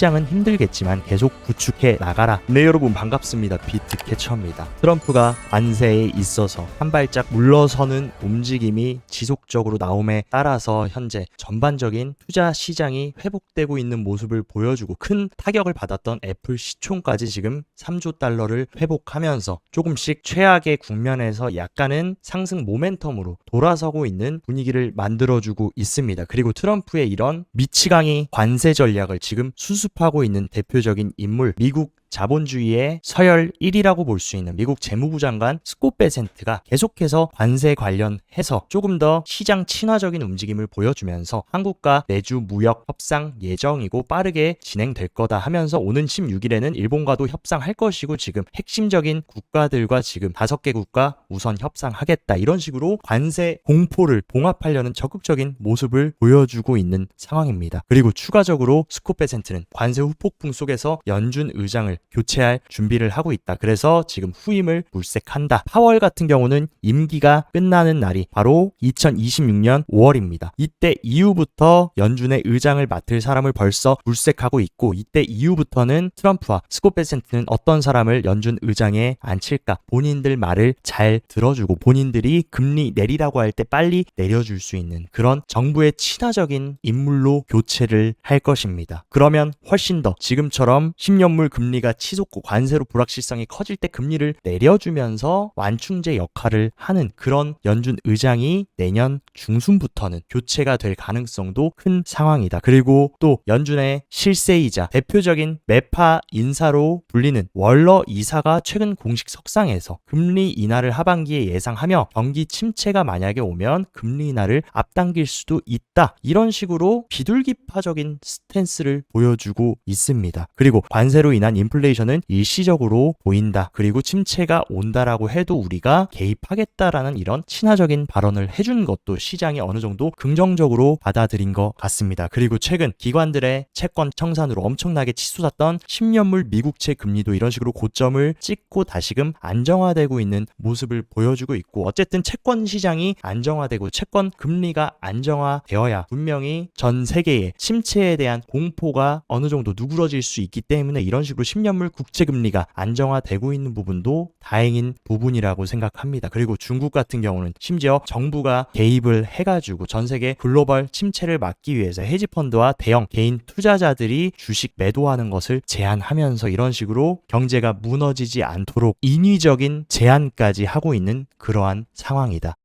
시장은 힘들겠지만 계속 구축해 나가라. 네, 여러분 반갑습니다. 비트캐쳐입니다. 트럼프가 관세에 있어서 한 발짝 물러서는 움직임이 지속적으로 나옴에 따라서 현재 전반적인 투자 시장이 회복되고 있는 모습을 보여주고 큰 타격을 받았던 애플 시총까지 지금 3조 달러를 회복하면서 조금씩 최악의 국면에서 약간은 상승 모멘텀으로 돌아서고 있는 분위기를 만들어주고 있습니다. 그리고 트럼프의 이런 미치광이 관세 전략을 지금 수습하고 있는 대표적인 인물, 미국 자본주의의 서열 1위라고 볼 수 있는 미국 재무부 장관 스콧 베센트가 계속해서 관세 관련해서 조금 더 시장 친화적인 움직임을 보여주면서 한국과 내주 무역 협상 예정이고 빠르게 진행될 거다 하면서 오는 16일에는 일본과도 협상할 것이고 지금 핵심적인 국가들과 지금 5개 국가 우선 협상하겠다 이런 식으로 관세 공포를 봉합하려는 적극적인 모습을 보여주고 있는 상황입니다. 그리고 추가적으로 스콧 베센트는 관세 후폭풍 속에서 연준 의장을 교체할 준비를 하고 있다. 그래서 지금 후임을 물색한다. 파월 같은 경우는 임기가 끝나는 날이 바로 2026년 5월입니다. 이때 이후부터 연준의 의장을 맡을 사람을 벌써 물색하고 있고 이때 이후부터는 트럼프와 스콧 베센트는 어떤 사람을 연준 의장에 앉힐까 본인들 말을 잘 들어주고 본인들이 금리 내리라고 할 때 빨리 내려줄 수 있는 그런 정부의 친화적인 인물로 교체를 할 것입니다. 그러면 훨씬 더 지금처럼 10년물 금리가 치솟고 관세로 불확실성이 커질 때 금리를 내려주면서 완충제 역할을 하는 그런 연준 의장이 내년 중순부터는 교체가 될 가능성도 큰 상황이다. 그리고 또 연준의 실세이자 대표적인 매파 인사로 불리는 월러 이사가 최근 공식 석상에서 금리 인하를 하반기에 예상하며 경기 침체가 만약에 오면 금리 인하를 앞당길 수도 있다. 이런 식으로 비둘기파적인 스탠스를 보여주고 있습니다. 그리고 관세로 인한 인플레이션은 일시적으로 보인다. 그리고 침체가 온다라고 해도 우리가 개입하겠다라는 이런 친화적인 발언을 해준 것도 시장이 어느 정도 긍정적으로 받아들인 것 같습니다. 그리고 최근 기관들의 채권 청산으로 엄청나게 치솟았던 10년물 미국채 금리도 이런 식으로 고점을 찍고 다시금 안정화되고 있는 모습을 보여주고 있고 어쨌든 채권 시장이 안정화되고 채권 금리가 안정화되어야 분명히 전 세계의 침체에 대한 공포가 어느 정도 누그러질 수 있기 때문에 이런 식으로 10년물 국채금리가 안정화되고 있는 부분도 다행인 부분이라고 생각합니다. 그리고 중국 같은 경우는 심지어 정부가 개입을 해가지고 전 세계 글로벌 침체를 막기 위해서 헤지펀드와 대형 개인 투자자들이 주식 매도하는 것을 제한하면서 이런 식으로 경제가 무너지지 않도록 인위적인 제한까지 하고 있는 그러한 상황이다.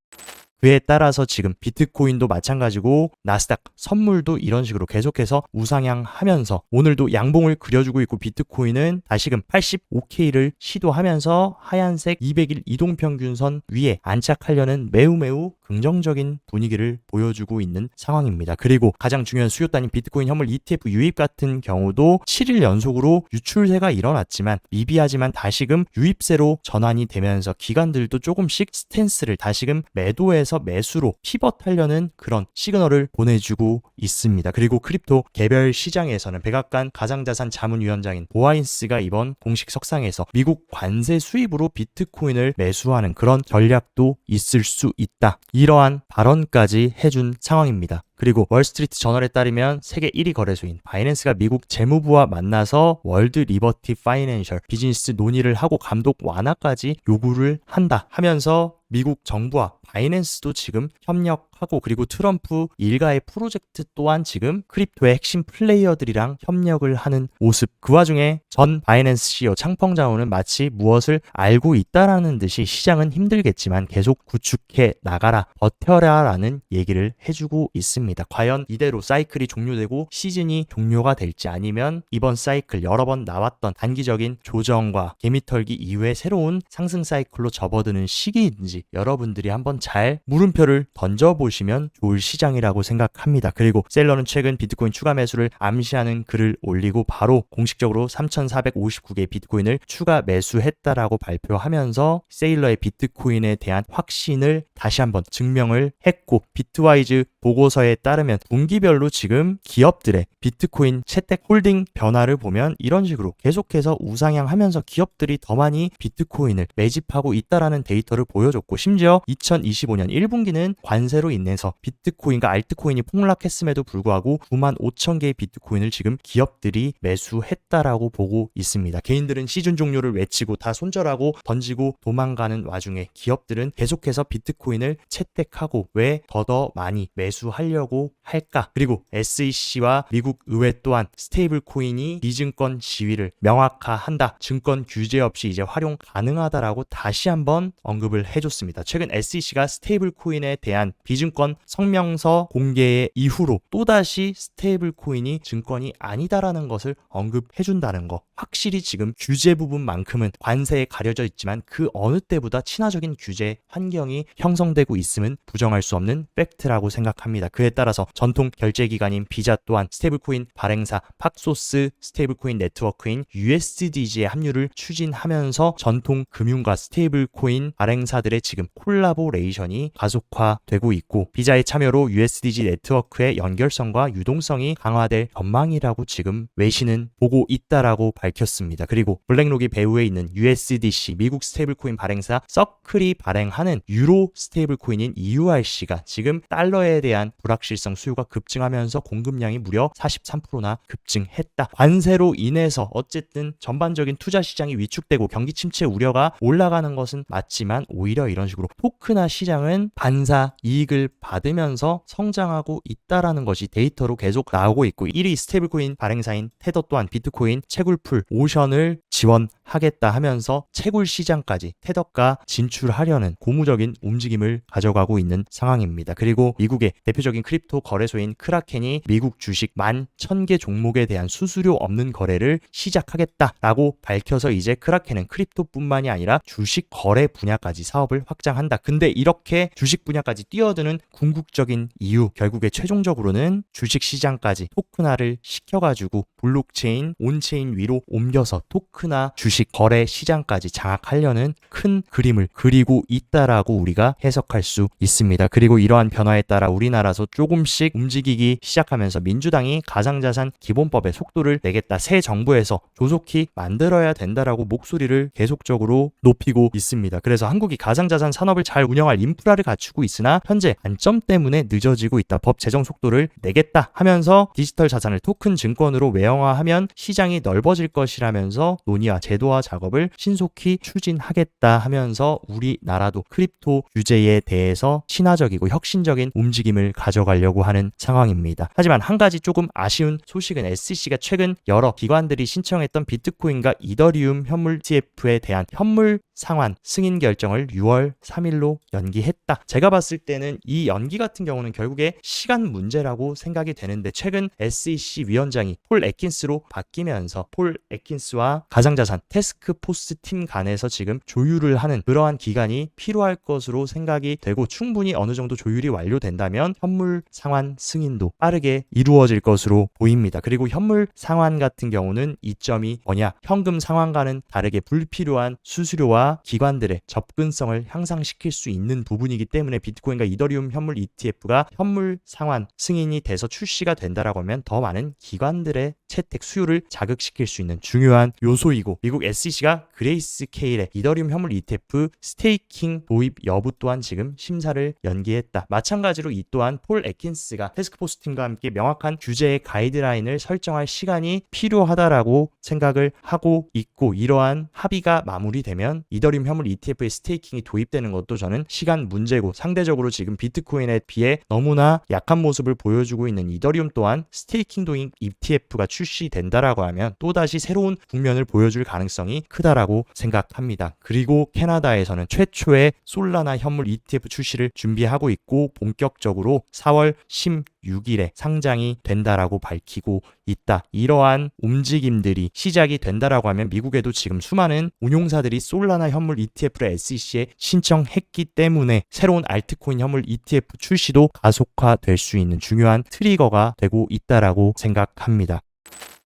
그에 따라서 지금 비트코인도 마찬가지고 나스닥 선물도 이런 식으로 계속해서 우상향하면서 오늘도 양봉을 그려주고 있고 비트코인은 다시금 85K를 시도하면서 하얀색 200일 이동평균선 위에 안착하려는 매우 긍정적인 분위기를 보여주고 있는 상황입니다. 그리고 가장 중요한 수요 단위 비트코인 현물 ETF 유입 같은 경우도 7일 연속으로 유출세가 일어났지만 미비하지만 다시금 유입세로 전환이 되면서 기관들도 조금씩 스탠스를 다시금 매도해서 매수로 피벗하려는 그런 시그널을 보내주고 있습니다. 그리고 크립토 개별 시장에서는 백악관 가상자산 자문위원장인 보아인스가 이번 공식 석상에서 미국 관세 수입으로 비트코인을 매수하는 그런 전략도 있을 수 있다. 이러한 발언까지 해준 상황입니다. 그리고 월스트리트 저널에 따르면 세계 1위 거래소인 바이낸스가 미국 재무부와 만나서 월드 리버티 파이낸셜 비즈니스 논의를 하고 감독 완화까지 요구를 한다 하면서 미국 정부와 바이낸스도 지금 협력하고 그리고 트럼프 일가의 프로젝트 또한 지금 크립토의 핵심 플레이어들이랑 협력을 하는 모습. 그 와중에 전 바이낸스 CEO 창펑자오는 마치 무엇을 알고 있다라는 듯이 시장은 힘들겠지만 계속 구축해 나가라, 버텨라 라는 얘기를 해주고 있습니다. 과연 이대로 사이클이 종료되고 시즌이 종료가 될지 아니면 이번 사이클 여러 번 나왔던 단기적인 조정과 개미털기 이후에 새로운 상승 사이클로 접어드는 시기인지 여러분들이 한번 잘 물음표를 던져보시면 좋을 시장이라고 생각합니다. 그리고 셀러는 최근 비트코인 추가 매수를 암시하는 글을 올리고 바로 공식적으로 3,459개의 비트코인을 추가 매수했다라고 발표하면서 세일러의 비트코인에 대한 확신을 다시 한번 증명을 했고 비트와이즈 보고서에 따르면 분기별로 지금 기업들의 비트코인 채택 홀딩 변화를 보면 이런 식으로 계속해서 우상향하면서 기업들이 더 많이 비트코인을 매집하고 있다라는 데이터를 보여줬고, 심지어 2025년 1분기는 관세로 인해서 비트코인과 알트코인이 폭락했음에도 불구하고 95,000개의 비트코인을 지금 기업들이 매수했다라고 보고 있습니다. 개인들은 시즌 종료를 외치고 다 손절하고 던지고 도망가는 와중에 기업들은 계속해서 비트코인을 채택하고 왜 더 많이 매수하려고 할까? 그리고 SEC와 미국 의회 또한 스테이블 코인이 비증권 지위를 명확화한다. 증권 규제 없이 이제 활용 가능하다라고 다시 한번 언급을 해줬습니다. 최근 SEC가 스테이블 코인에 대한 비증권 성명서 공개 이후로 또다시 스테이블 코인이 증권이 아니다라는 것을 언급해준다는 거. 확실히 지금 규제 부분만큼은 관세에 가려져 있지만 그 어느 때보다 친화적인 규제 환경이 형성되고 있음은 부정할 수 없는 팩트라고 생각합니다. 그에 따라서 전통 결제기관인 비자 또한 스테이블코인 발행사 팍소스 스테이블코인 네트워크인 USDG의 합류를 추진하면서 전통 금융과 스테이블코인 발행사들의 지금 콜라보레이션이 가속화되고 있고, 비자의 참여로 USDG 네트워크의 연결성과 유동성이 강화될 전망이라고 지금 외신은 보고 있다라고 밝혔습니다. 그리고 블랙록이 배후에 있는 USDC 미국 스테이블코인 발행사 서클이 발행하는 유로 스테이블코인인 EURC가 지금 달러에 대한 불확실성 수요가 급증하면서 공급량이 무려 43%나 급증했다. 관세로 인해서 어쨌든 전반적인 투자 시장이 위축되고 경기 침체 우려가 올라가는 것은 맞지만 오히려 이런 식으로 토크나 시장은 반사 이익을 받으면서 성장하고 있다라는 것이 데이터로 계속 나오고 있고, 1위 스테이블코인 발행사인 테더 또한 비트코인 채굴풀 오션을 지원하겠다 하면서 채굴 시장까지 테더가 진출하려는 고무적인 움직임을 가져가고 있는 상황입니다. 그리고 미국의 대표적인 크립토 거래소인 크라켄이 미국 주식 11,000개 종목에 대한 수수료 없는 거래를 시작하겠다라고 밝혀서 이제 크라켄은 크립토뿐만이 아니라 주식 거래 분야까지 사업을 확장한다. 근데 이렇게 주식 분야까지 뛰어드는 궁극적인 이유, 결국에 최종적으로는 주식 시장까지 토큰화를 시켜가지고 블록체인, 온체인 위로 옮겨서 토크나 주식 거래 시장까지 장악하려는 큰 그림을 그리고 있다라고 우리가 해석할 수 있습니다. 그리고 이러한 변화에 따라 우리나라에서 조금씩 움직이기 시작하면서 민주당이 가상자산 기본법에 속도를 내겠다, 새 정부에서 조속히 만들어야 된다라고 목소리를 계속적으로 높이고 있습니다. 그래서 한국이 가상자산 산업을 잘 운영할 인프라를 갖추고 있으나 현재 안점 때문에 늦어지고 있다. 법 제정 속도를 내겠다 하면서 디지털 자산을 토큰 증권으로 외형화하면 시장이 넓어질 것이라면서 논의와 제도화 작업을 신속히 추진하겠다 하면서 우리나라도 크립토 규제에 대해서 친화적이고 혁신적인 움직임을 가져가려고 하는 상황입니다. 하지만 한 가지 조금 아쉬운 소식은 SEC가 최근 여러 기관들이 신청했던 비트코인과 이더리움 현물 ETF에 대한 현물 상환 승인 결정을 6월 3일로 연기했다. 제가 봤을 때는 이 연기 같은 경우는 결국에 시간 문제라고 생각이 되는데, 최근 SEC 위원장이 폴 애킨스로 바뀌면서 폴 애킨스와 가상자산 태스크포스 팀 간에서 지금 조율을 하는 그러한 기간이 필요할 것으로 생각이 되고, 충분히 어느 정도 조율이 완료된다면 현물 상환 승인도 빠르게 이루어질 것으로 보입니다. 그리고 현물 상환 같은 경우는 이점이 뭐냐, 현금 상환과는 다르게 불필요한 수수료와 기관들의 접근성을 향상시킬 수 있는 부분이기 때문에 비트코인과 이더리움 현물 ETF가 현물 상환 승인이 돼서 출시가 된다라고 하면 더 많은 기관들의 채택 수요를 자극시킬 수 있는 중요한 요소이고, 미국 SEC가 그레이스케일의 이더리움 현물 ETF 스테이킹 도입 여부 또한 지금 심사를 연기했다. 마찬가지로 이 또한 폴 애킨스가 태스크포스 팀과 함께 명확한 규제의 가이드라인을 설정할 시간이 필요하다라고 생각을 하고 있고, 이러한 합의가 마무리되면 이더리움 현물 ETF의 스테이킹이 도입되는 것도 저는 시간 문제고, 상대적으로 지금 비트코인에 비해 너무나 약한 모습을 보여주고 있는 이더리움 또한 스테이킹 도입 ETF가 출시된다라고 하면 또다시 새로운 국면을 보여줄 가능성이 크다라고 생각합니다. 그리고 캐나다에서는 최초의 솔라나 현물 ETF 출시를 준비하고 있고, 본격적으로 4월 16일에 상장이 된다라고 밝히고 있다. 이러한 움직임들이 시작이 된다라고 하면 미국에도 지금 수많은 운용사들이 솔라나 현물 ETF를 SEC에 신청했기 때문에 새로운 알트코인 현물 ETF 출시도 가속화될 수 있는 중요한 트리거가 되고 있다라고 생각합니다.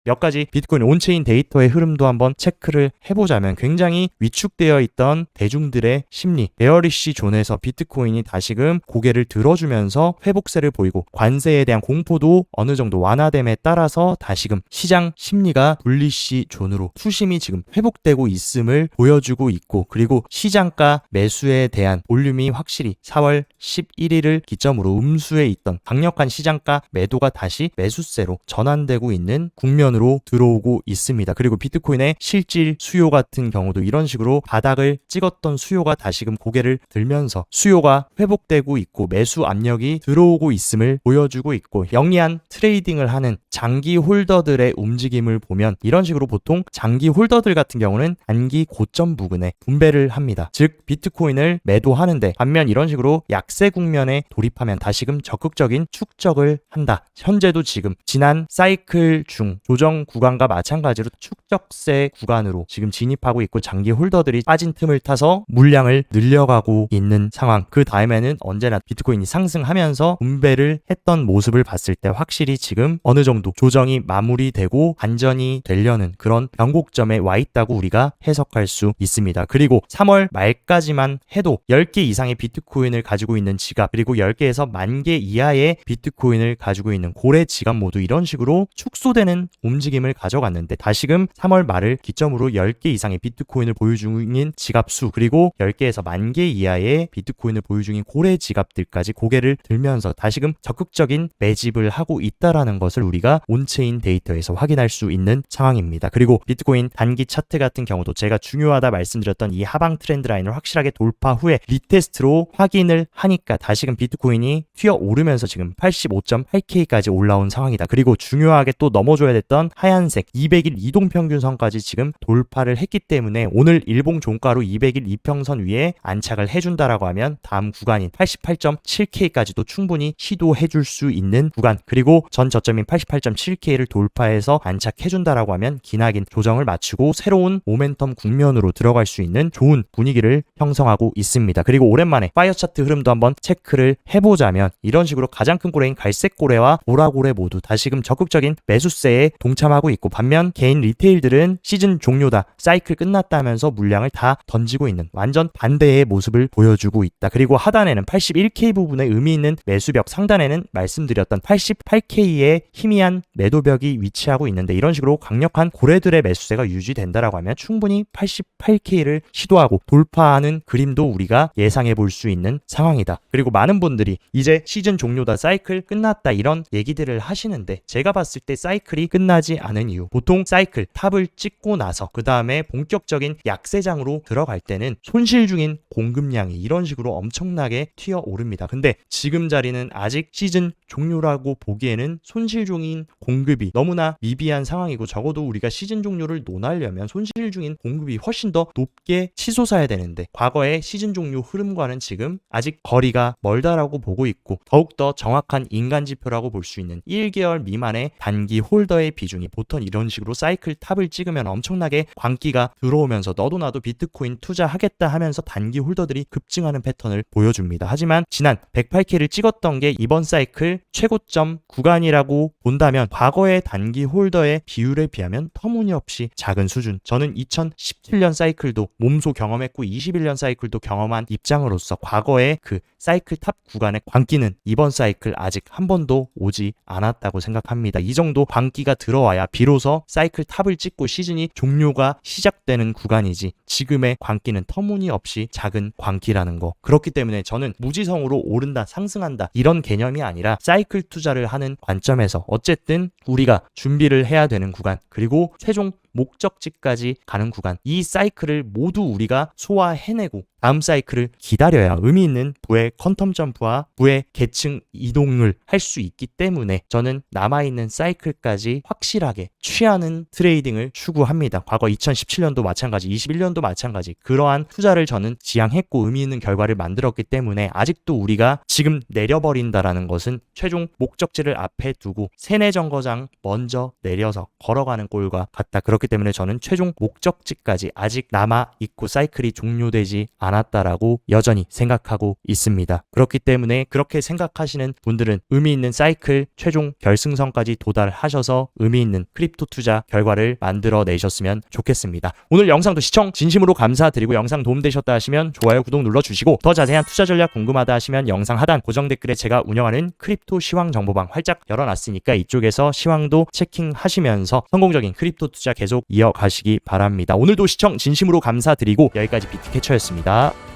몇 가지 비트코인 온체인 데이터의 흐름도 한번 체크를 해보자면 굉장히 위축되어 있던 대중들의 심리, 베어리시 존에서 비트코인이 다시금 고개를 들어주면서 회복세를 보이고 관세에 대한 공포도 어느 정도 완화됨에 따라서 다시금 시장 심리가 불리시 존으로 수심이 지금 회복되고 있음을 보여주고 있고, 그리고 시장가 매수에 대한 볼륨이 확실히 4월 11일을 기점으로 음수에 있던 강력한 시장가 매도가 다시 매수세로 전환되고 있는 국면으로 들어오고 있습니다. 그리고 비트코인의 실질 수요 같은 경우도 이런 식으로 바닥을 찍었던 수요가 다시금 고개를 들면서 수요가 회복되고 있고 매수 압력이 들어오고 있음을 보여주고 있고, 영리한 트레이딩을 하는 장기 홀더들의 움직임을 보면 이런 식으로 보통 장기 홀더들 같은 경우는 단기 고점 부근에 분배를 합니다. 즉 비트코인을 매도하는데, 반면 이런 식으로 약세 국면에 돌입하면 다시금 적극적인 축적을 한다. 현재도 지금 지난 사이클 중 조정 구간과 마찬가지로 축적세 구간으로 지금 진입하고 있고, 장기 홀더들이 빠진 틈을 타서 물량을 늘려가고 있는 상황. 그 다음에는 언제나 비트코인이 상승하면서 분배를 했던 모습을 봤을 때 확실히 지금 어느 정도 조정이 마무리되고 반전이 되려는 그런 변곡점에 와 있다고 우리가 해석할 수 있습니다. 그리고 3월 말까지만 해도 10개 이상의 비트코인을 가지고 있는 지갑, 그리고 10개에서 10,000개 이하의 비트코인을 가지고 있는 고래 지갑 모두 이런 식으로 축소되는 움직임을 가져갔는데, 다시금 3월 말을 기점으로 10개 이상의 비트코인을 보유 중인 지갑 수, 그리고 10개에서 10,000개 이하의 비트코인을 보유 중인 고래 지갑들까지 고개를 들면서 다시금 적극적인 매집을 하고 있다라는 것을 우리가 온체인 데이터에서 확인할 수 있는 상황입니다. 그리고 비트코인 단기 차트 같은 경우도 제가 중요하다 말씀드렸던 이 하방 트렌드 라인을 확실하게 돌파 후에 리테스트로 확인을 하니까 다시금 비트코인이 튀어 오르면서 지금 85.8K까지 올라온 상황이다. 그리고 중요하게 또 넘어줘야 됐던 하얀색 200일 이동평균선까지 지금 돌파를 했기 때문에 오늘 일봉 종가로 200일 이평선 위에 안착을 해준다라고 하면 다음 구간인 88.7K까지도 충분히 시도해줄 수 있는 구간, 그리고 전 저점인 88.7K를 돌파해서 안착해준다라고 하면 기나긴 조정을 마치고 새로운 모멘텀 국면으로 들어갈 수 있는 좋은 분위기를 형성하고 있습니다. 그리고 오랜만에 파이어 차트 흐름도 한번 체크를 해보자면 이런 식으로 가장 큰 고래인 갈색 고래와 보라 고래 모두 다시금 적극적인 매수세에 동참하고 있고, 반면 개인 리테일들은 시즌 종료다, 사이클 끝났다 하면서 물량을 다 던지고 있는 완전 반대의 모습을 보여주고 있다. 그리고 하단에는 81K 부분에 의미 있는 매수벽, 상단에는 말씀드렸던 88K의 희미한 매도벽이 위치하고 있는데, 이런 식으로 강력한 고래들의 매수세가 유지된다라고 하면 충분히 88K를 시도하고 돌파하는 그림도 우리가 예상해 볼 수 있는 상황이다. 그리고 많은 분들이 이제 시즌 종료다, 사이클 끝났다 이런 얘기들을 하시는데, 제가 봤을 때 사이클이 끝나지 않은 이유, 보통 사이클 탑을 찍고 나서 그 다음에 본격적인 약세장으로 들어갈 때는 손실 중인 공급량이 이런 식으로 엄청나게 튀어오릅니다. 근데 지금 자리는 아직 시즌 종료라고 보기에는 손실 중인 공급이 너무나 미비한 상황이고, 적어도 우리가 시즌 종료를 논하려면 손실 중인 공급이 훨씬 더 높게 치솟아야 되는데, 과거의 시즌 종료 흐름과는 지금 아직 거리가 멀다라고 보고 있고, 더욱더 정확한 인간 지표라고 볼 수 있는 1개월 미만의 단기 홀더의 비중이, 보통 이런 식으로 사이클 탑을 찍으면 엄청나게 광기가 들어오면서 너도 나도 비트코인 투자하겠다 하면서 단기 홀더들이 급증하는 패턴을 보여줍니다. 하지만 지난 108K를 찍었던 게 이번 사이클 최고점 구간이라고 본다면 과거의 단기 홀더의 비율에 비하면 터무니없이 작은 수준. 저는 2017년 사이클도 몸소 경험했고 21년 사이클도 경험한 입장으로서 과거의 그 사이클 탑 구간의 광기는 이번 사이클 아직 한 번도 오지 않았다고 생각합니다. 이 정도 광기가 들어와야 비로소 사이클 탑을 찍고 시즌이 종료가 시작되는 구간이지, 지금의 광기는 터무니없이 작은 광기라는 거. 그렇기 때문에 저는 무지성으로 오른다, 상승한다 이런 개념이 아니라 사이클 투자를 하는 관점에서 어쨌든 우리가 준비를 해야 되는 구간, 그리고 최종 목적지까지 가는 구간, 이 사이클을 모두 우리가 소화해내고 다음 사이클을 기다려야 의미 있는 부의 퀀텀 점프와 부의 계층 이동을 할 수 있기 때문에 저는 남아있는 사이클까지 확실하게 취하는 트레이딩을 추구합니다. 과거 2017년도 마찬가지, 21년도 마찬가지, 그러한 투자를 저는 지향했고 의미 있는 결과를 만들었기 때문에 아직도 우리가 지금 내려버린다라는 것은 최종 목적지를 앞에 두고 세뇌 정거장 먼저 내려서 걸어가는 꼴과 같다. 그렇기 그렇기 때문에 저는 최종 목적지까지 아직 남아있고 사이클이 종료되지 않았다라고 여전히 생각하고 있습니다. 그렇기 때문에 그렇게 생각하시는 분들은 의미 있는 사이클 최종 결승선까지 도달하셔서 의미 있는 크립토 투자 결과를 만들어내셨으면 좋겠습니다. 오늘 영상도 시청 진심으로 감사드리고 영상 도움되셨다 하시면 좋아요, 구독 눌러주시고 더 자세한 투자 전략 궁금하다 하시면 영상 하단 고정 댓글에 제가 운영하는 크립토 시황 정보방 활짝 열어놨으니까 이쪽에서 시황도 체킹하시면서 성공적인 크립토 투자 계속 이어가시기 바랍니다. 오늘도 시청 진심으로 감사드리고 여기까지 비트캐쳐였습니다.